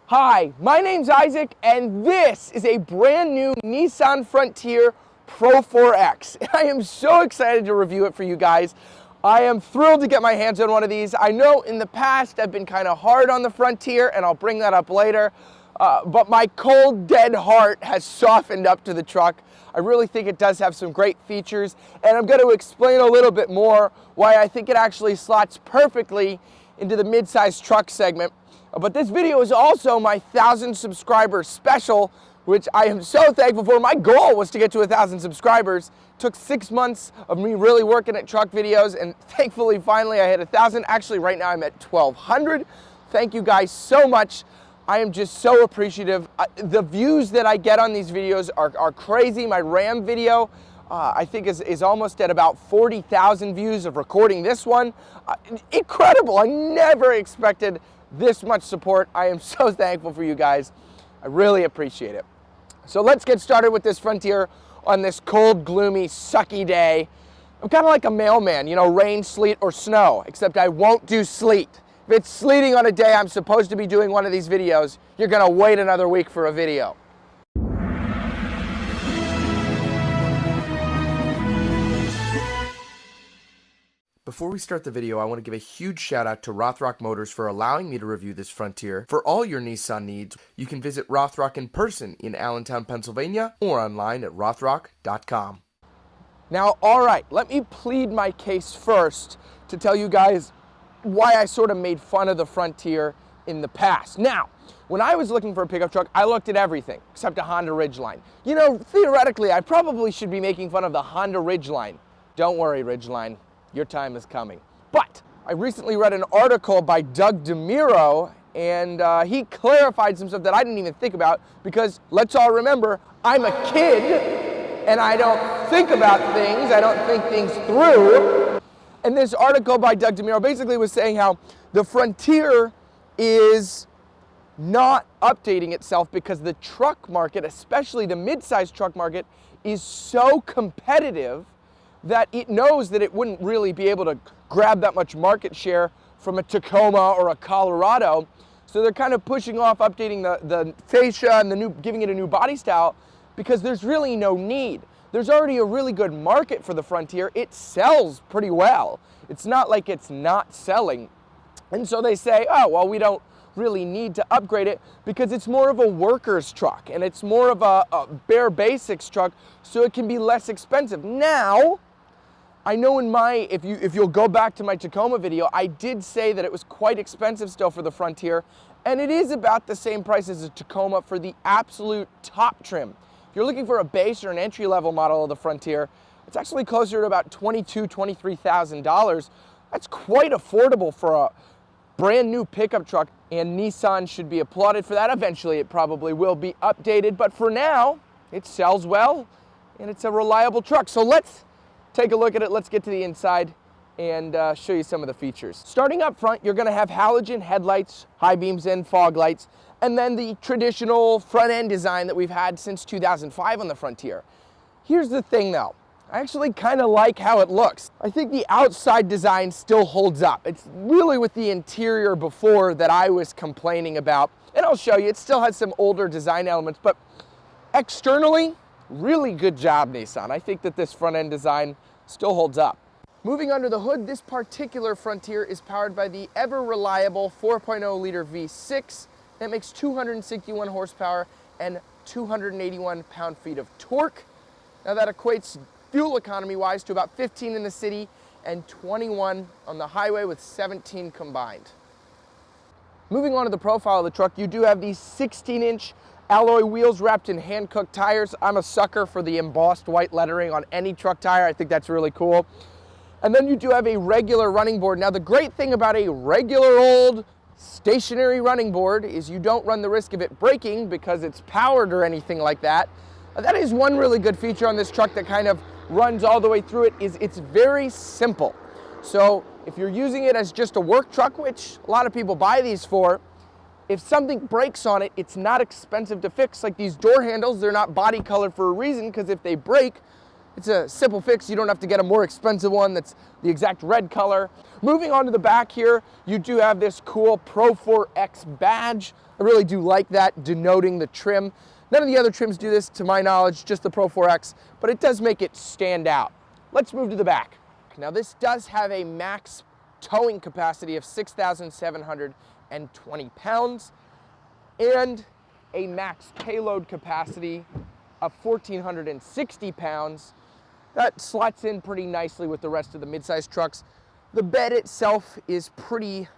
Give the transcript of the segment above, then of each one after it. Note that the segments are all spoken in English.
Hi, my name's Isaac, and this is a brand new Nissan Frontier Pro 4X. I am so excited to review it for you guys. I am thrilled to get my hands on one of these. I know in the past I've been kind of hard on the Frontier, and I'll bring that up later, but my cold, dead heart has softened up to the truck. I really think it does have some great features, and I'm going to explain a little bit more why I think it actually slots perfectly into the mid-size truck segment. But this video is also my 1,000 subscribers special, which I am so thankful for. My goal was to get to 1,000 subscribers. It took 6 months of me really working at truck videos, and thankfully, finally, I hit 1,000. Actually, right now I'm at 1,200. Thank you guys so much. I am just so appreciative. The views that I get on these videos are crazy. My Ram video, I think is almost at about 40,000 views of recording this one. Incredible. I never expected this much support. I am so thankful for you guys. I really appreciate it. So let's get started with this Frontier on this cold, gloomy, sucky day. I'm kind of like a mailman, you know, rain, sleet, or snow, except I won't do sleet. If it's sleeting on a day I'm supposed to be doing one of these videos, you're gonna wait another week for a video. Before we start the video, I want to give a huge shout out to Rothrock Motors for allowing me to review this Frontier. For all your Nissan needs, you can visit Rothrock in person in Allentown, Pennsylvania, or online at rothrock.com. Now, alright, let me plead my case first to tell you guys why I sort of made fun of the Frontier in the past. Now, when I was looking for a pickup truck, I looked at everything except a Honda Ridgeline. You know, theoretically, I probably should be making fun of the Honda Ridgeline. Don't worry, Ridgeline. Your time is coming. But I recently read an article by Doug DeMiro, and he clarified some stuff that I didn't even think about, because let's all remember, I'm a kid and I don't think about things, I don't think things through. And this article by Doug DeMiro basically was saying how the Frontier is not updating itself because the truck market, especially the mid-sized truck market, is so competitive that it knows that it wouldn't really be able to grab that much market share from a Tacoma or a Colorado. So they're kind of pushing off updating the fascia and giving it a new body style, because there's really no need. There's already a really good market for the Frontier. It sells pretty well. It's not like it's not selling. And so they say, oh, well, we don't really need to upgrade it because it's more of a worker's truck and it's more of a bare basics truck, so it can be less expensive. Now, I know if you'll go back to my Tacoma video, I did say that it was quite expensive still for the Frontier, and it is about the same price as a Tacoma for the absolute top trim. If you're looking for a base or an entry-level model of the Frontier, it's actually closer to about $22,000, $23,000. That's quite affordable for a brand new pickup truck, and Nissan should be applauded for that. Eventually it probably will be updated, but for now, it sells well, and it's a reliable truck. So let's take a look at it. Let's get to the inside and show you some of the features. Starting up front, you're going to have halogen headlights, high beams and fog lights, and then the traditional front end design that we've had since 2005 on the Frontier. Here's the thing though, I actually kind of like how it looks. I think the outside design still holds up. It's really with the interior before that I was complaining about, and I'll show you, it still has some older design elements, but externally, really good job, Nissan. I think that this front end design still holds up. Moving under the hood, this particular Frontier is powered by the ever reliable 4.0 liter V6 that makes 261 horsepower and 281 pound-feet of torque. Now that equates fuel economy wise to about 15 in the city and 21 on the highway, with 17 combined. Moving on to the profile of the truck, you do have these 16-inch alloy wheels wrapped in hand-cooked tires. I'm a sucker for the embossed white lettering on any truck tire. I think that's really cool. And then you do have a regular running board. Now, the great thing about a regular old stationary running board is you don't run the risk of it breaking because it's powered or anything like that. That is one really good feature on this truck that kind of runs all the way through it, is it's very simple. So if you're using it as just a work truck, which a lot of people buy these for, if something breaks on it, it's not expensive to fix. Like these door handles, they're not body colored for a reason, because if they break, It's a simple fix. You don't have to get a more expensive one that's the exact red color. Moving on to the back here, you do have this cool Pro 4X badge. I really do like that, denoting the trim. None of the other trims do this, to my knowledge, just the Pro 4X, but it does make it stand out. Let's move to the back. Now this does have a max towing capacity of 6,720 pounds and a max payload capacity of 1,460 pounds. That slots in pretty nicely with the rest of the midsize trucks. The bed itself is pretty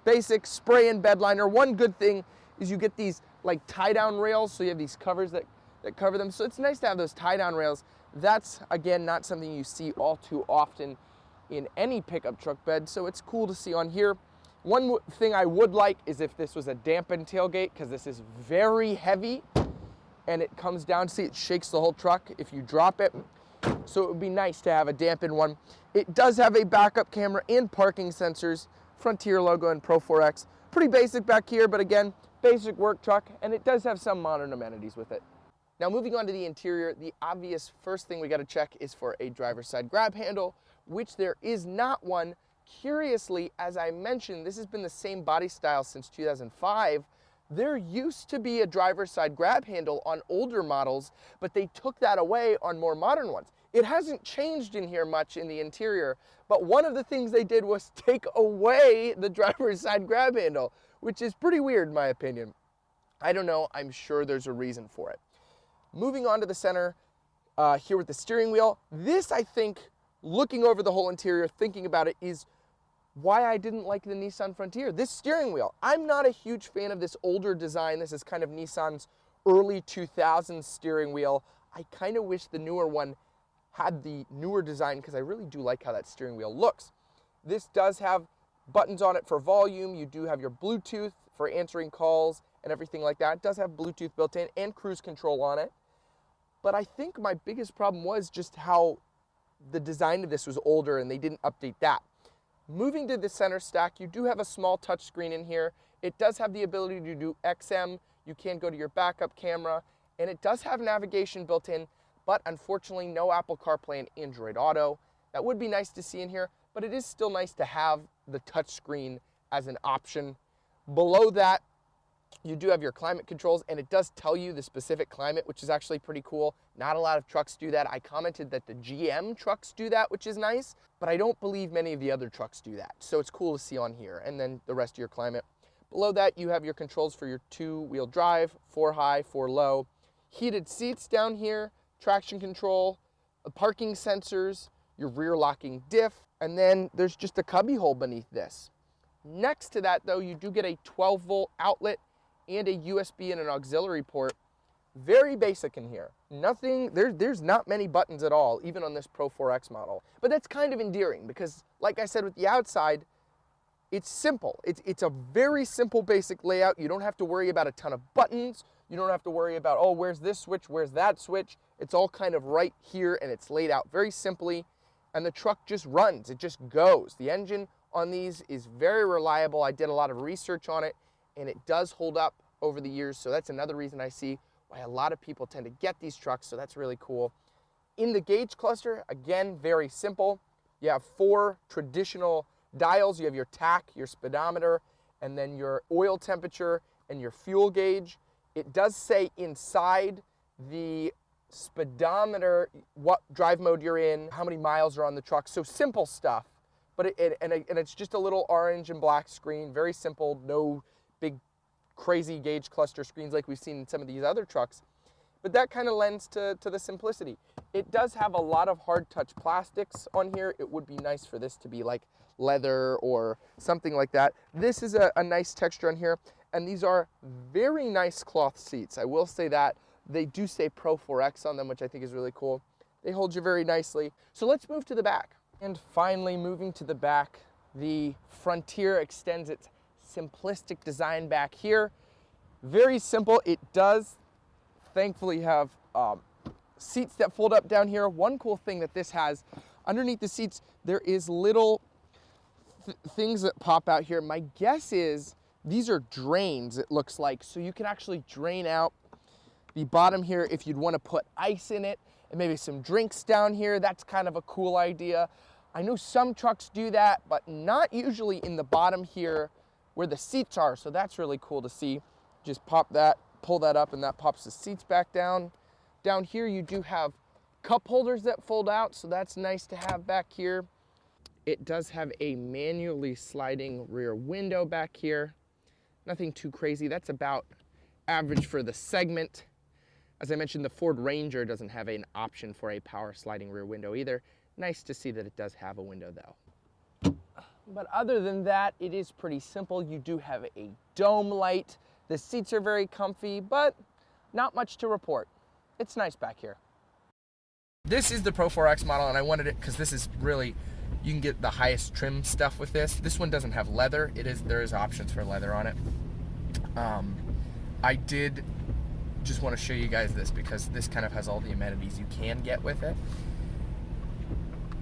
basic, spray and bed liner. One good thing is you get these like tie-down rails, so you have these covers that cover them. So it's nice to have those tie-down rails. That's, again, not something you see all too often in any pickup truck bed, so it's cool to see on here. One thing I would like is if this was a dampened tailgate, because this is very heavy and it comes down, see, it shakes the whole truck if you drop it. So it would be nice to have a dampened one. It does have a backup camera and parking sensors, Frontier logo and Pro 4X. Pretty basic back here, but again, basic work truck, and it does have some modern amenities with it. Now moving on to the interior, the obvious first thing we got to check is for a driver's side grab handle, which there is not one. Curiously, as I mentioned, this has been the same body style since 2005. There used to be a driver's side grab handle on older models, but they took that away on more modern ones. It hasn't changed in here much in the interior, but one of the things they did was take away the driver's side grab handle, which is pretty weird in my opinion. I don't know, I'm sure there's a reason for it. Moving on to the center, here with the steering wheel. This, I think, looking over the whole interior, thinking about it, is why I didn't like the Nissan Frontier. This steering wheel, I'm not a huge fan of this older design. This is kind of Nissan's early 2000s steering wheel. I kind of wish the newer one had the newer design because I really do like how that steering wheel looks. This does have buttons on it for volume. You do have your Bluetooth for answering calls and everything like that. It does have Bluetooth built in and cruise control on it. But I think my biggest problem was just how the design of this was older and they didn't update that. Moving to the center stack, you do have a small touch screen in here. It does have the ability to do XM. You can go to your backup camera, and it does have navigation built in, but unfortunately no Apple CarPlay and Android Auto. That would be nice to see in here, but it is still nice to have the touch screen as an option. Below that, you do have your climate controls, and it does tell you the specific climate, which is actually pretty cool. Not a lot of trucks do that. I commented that the GM trucks do that, which is nice, but I don't believe many of the other trucks do that. So it's cool to see on here, and then the rest of your climate. Below that, you have your controls for your 2-wheel drive, 4 high, 4 low. Heated seats down here, traction control, parking sensors, your rear locking diff, and then there's just a cubby hole beneath this. Next to that, though, you do get a 12-volt outlet and a USB and an auxiliary port. Very basic in here. Nothing, there's not many buttons at all, even on this Pro 4X model. But that's kind of endearing because, like I said with the outside, it's simple. It's a very simple basic layout. You don't have to worry about a ton of buttons. You don't have to worry about, oh, where's this switch, where's that switch. It's all kind of right here and it's laid out very simply. And the truck just runs, it just goes. The engine on these is very reliable. I did a lot of research on it, and it does hold up over the years, so that's another reason I see why a lot of people tend to get these trucks, so that's really cool. In the gauge cluster, again, very simple. You have 4 traditional dials. You have your tach, your speedometer, and then your oil temperature and your fuel gauge. It does say inside the speedometer what drive mode you're in, how many miles are on the truck, so simple stuff. But it's just a little orange and black screen, very simple, no big crazy gauge cluster screens like we've seen in some of these other trucks. But that kind of lends to the simplicity. It does have a lot of hard touch plastics on here. It would be nice for this to be like leather or something like that. This is a nice texture on here, and these are very nice cloth seats. I will say that. They do say Pro 4X on them, which I think is really cool. They hold you very nicely. So let's move to the back. And finally, moving to the back, the Frontier extends its simplistic design back here. Very simple. It does thankfully have seats that fold up down here. One cool thing that this has, underneath the seats, there is little things that pop out here. My guess is these are drains, it looks like, so you can actually drain out the bottom here if you'd want to put ice in it. and maybe some drinks down here. That's kind of a cool idea. I know some trucks do that, but not usually in the bottom here where the seats are, so that's really cool to see. Just pop that, pull that up, and that pops the seats back down. Down here you do have cup holders that fold out, so that's nice to have back here. It does have a manually sliding rear window back here. Nothing too crazy. That's about average for the segment. As I mentioned, the Ford Ranger doesn't have an option for a power sliding rear window either. Nice to see that it does have a window though. But other than that, it is pretty simple. You do have a dome light. The seats are very comfy, but not much to report. It's nice back here. This is the Pro 4X model, and I wanted it because this is really, you can get the highest trim stuff with this. This one doesn't have leather. There is options for leather on it. I did just want to show you guys this because this kind of has all the amenities you can get with it.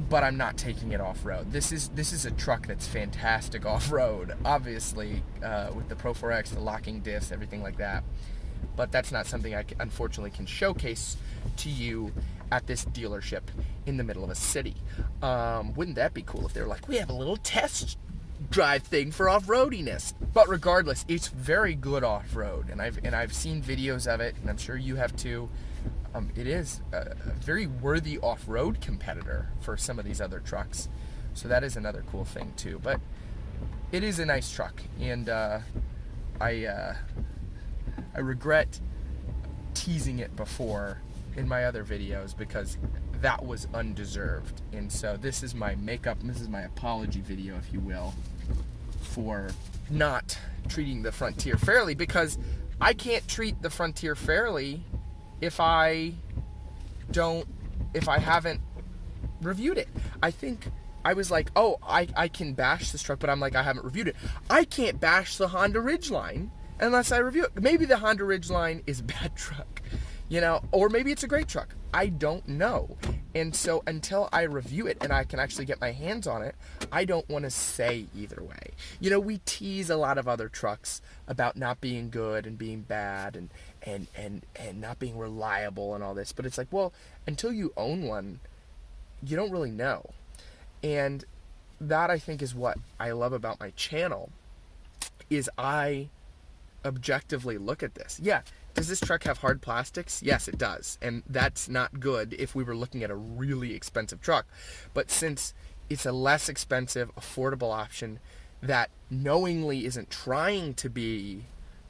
But I'm not taking it off-road. This is a truck that's fantastic off-road, obviously, with the Pro 4X, the locking diffs, everything like that. But that's not something I unfortunately can showcase to you at this dealership in the middle of a city. Wouldn't that be cool if they were like, we have a little test drive thing for off-roadiness? But regardless, it's very good off-road, and I've seen videos of it, and I'm sure you have too. It is a very worthy off-road competitor for some of these other trucks, so that is another cool thing too. But it is a nice truck, and I regret teasing it before in my other videos because that was undeserved. And so this is my makeup, this is my apology video, if you will, for not treating the Frontier fairly, because I can't treat the Frontier fairly if I haven't reviewed it. I think I was like, oh, I can bash this truck, but I'm like, I haven't reviewed it. I can't bash the Honda Ridgeline unless I review it. Maybe the Honda Ridgeline is a bad truck, you know, or maybe it's a great truck. I don't know. And so until I review it and I can actually get my hands on it, I don't want to say either way. You know, we tease a lot of other trucks about not being good and being bad and not being reliable and all this, but it's like, well, until you own one, you don't really know. And that, I think, is what I love about my channel, is I objectively look at this. Yeah, does this truck have hard plastics? Yes, it does. And that's not good if we were looking at a really expensive truck. But since it's a less expensive, affordable option that knowingly isn't trying to be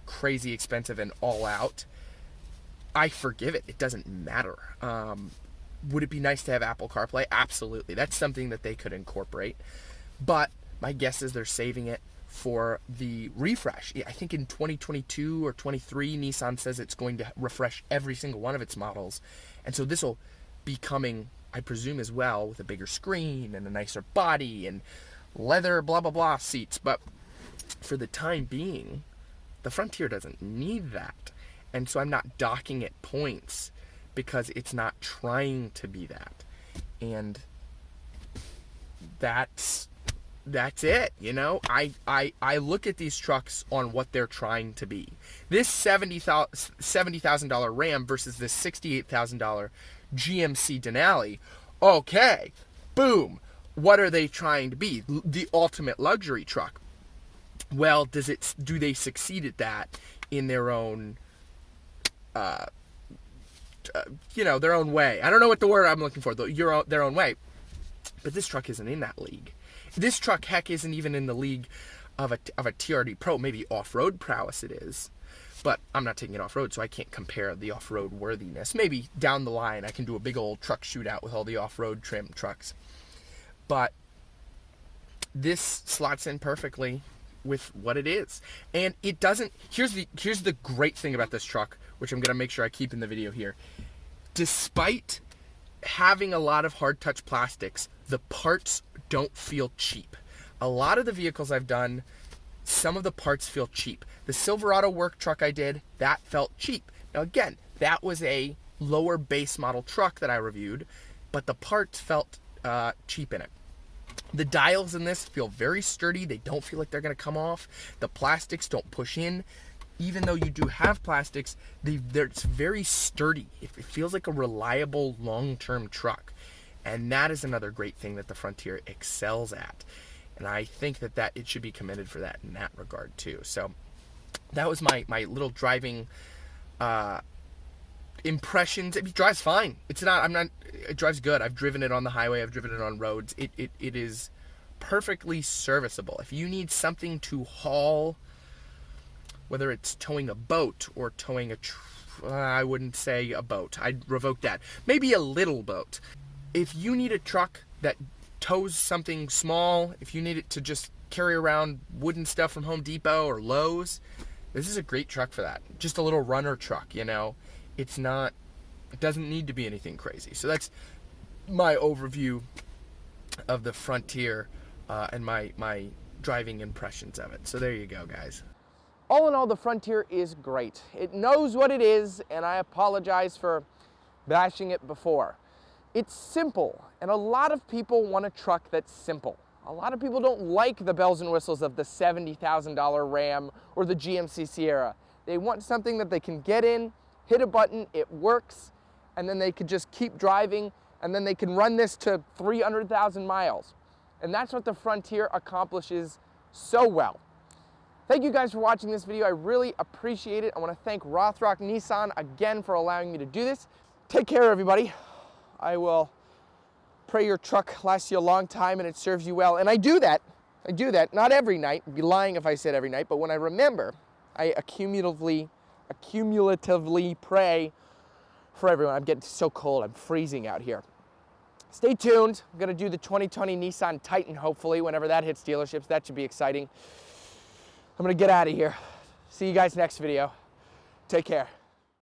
crazy expensive and all out, I forgive it. It doesn't matter. Would it be nice to have Apple CarPlay? Absolutely. That's something that they could incorporate. But my guess is they're saving it for the refresh. I think in 2022 or 23, Nissan says it's going to refresh every single one of its models. And so this will be coming, I presume, as well, with a bigger screen and a nicer body and leather blah blah blah seats. But for the time being, the Frontier doesn't need that. And so I'm not docking it points because it's not trying to be that. And that's it, you know. I look at these trucks on what they're trying to be. This $70,000 Ram versus this $68,000 GMC Denali. Okay, boom. What are they trying to be? The ultimate luxury truck. Well, do they succeed at that in their own their own way? I don't know what the word I'm looking for, though. Their own way. But this truck isn't in that league. This truck, heck, isn't even in the league of a TRD Pro. Maybe off-road prowess it is. But I'm not taking it off-road, so I can't compare the off-road worthiness. Maybe down the line I can do a big old truck shootout with all the off-road trim trucks. But this slots in perfectly with what it is. And it doesn't... Here's the great thing about this truck, which I'm going to make sure I keep in the video here. Despite having a lot of hard touch plastics, the parts don't feel cheap. A lot of the vehicles I've done, some of the parts feel cheap. The Silverado work truck I did, that felt cheap. Now again, that was a lower base model truck that I reviewed, but the parts felt cheap in it. The dials in this feel very sturdy. They don't feel like they're going to come off. The plastics don't push in. even though you do have plastics, it's very sturdy. It feels like a reliable long-term truck. And that is another great thing that the Frontier excels at. And I think that it should be commended for that in that regard too. So that was my little driving impressions. It drives fine. It drives good. I've driven it on the highway. I've driven it on roads. It is perfectly serviceable. If you need something to haul, whether it's towing a boat or towing I wouldn't say a boat. I'd revoke that. Maybe a little boat. If you need a truck that tows something small, if you need it to just carry around wooden stuff from Home Depot or Lowe's, this is a great truck for that. Just a little runner truck, you know. It doesn't need to be anything crazy. So that's my overview of the Frontier and my driving impressions of it. So there you go, guys. All in all, the Frontier is great. It knows what it is, and I apologize for bashing it before. It's simple, and a lot of people want a truck that's simple. A lot of people don't like the bells and whistles of the $70,000 Ram or the GMC Sierra. They want something that they can get in, hit a button, it works, and then they could just keep driving, and then they can run this to 300,000 miles. And that's what the Frontier accomplishes so well. Thank you guys for watching this video. I really appreciate it. I want to thank Rothrock Nissan again for allowing me to do this. Take care, everybody. I will pray your truck lasts you a long time and it serves you well. And I do that. Not every night. I'd be lying if I said every night. But when I remember, I accumulatively pray for everyone. I'm getting so cold. I'm freezing out here. Stay tuned. I'm going to do the 2020 Nissan Titan, hopefully, whenever that hits dealerships. That should be exciting. I'm going to get out of here. See you guys next video. Take care.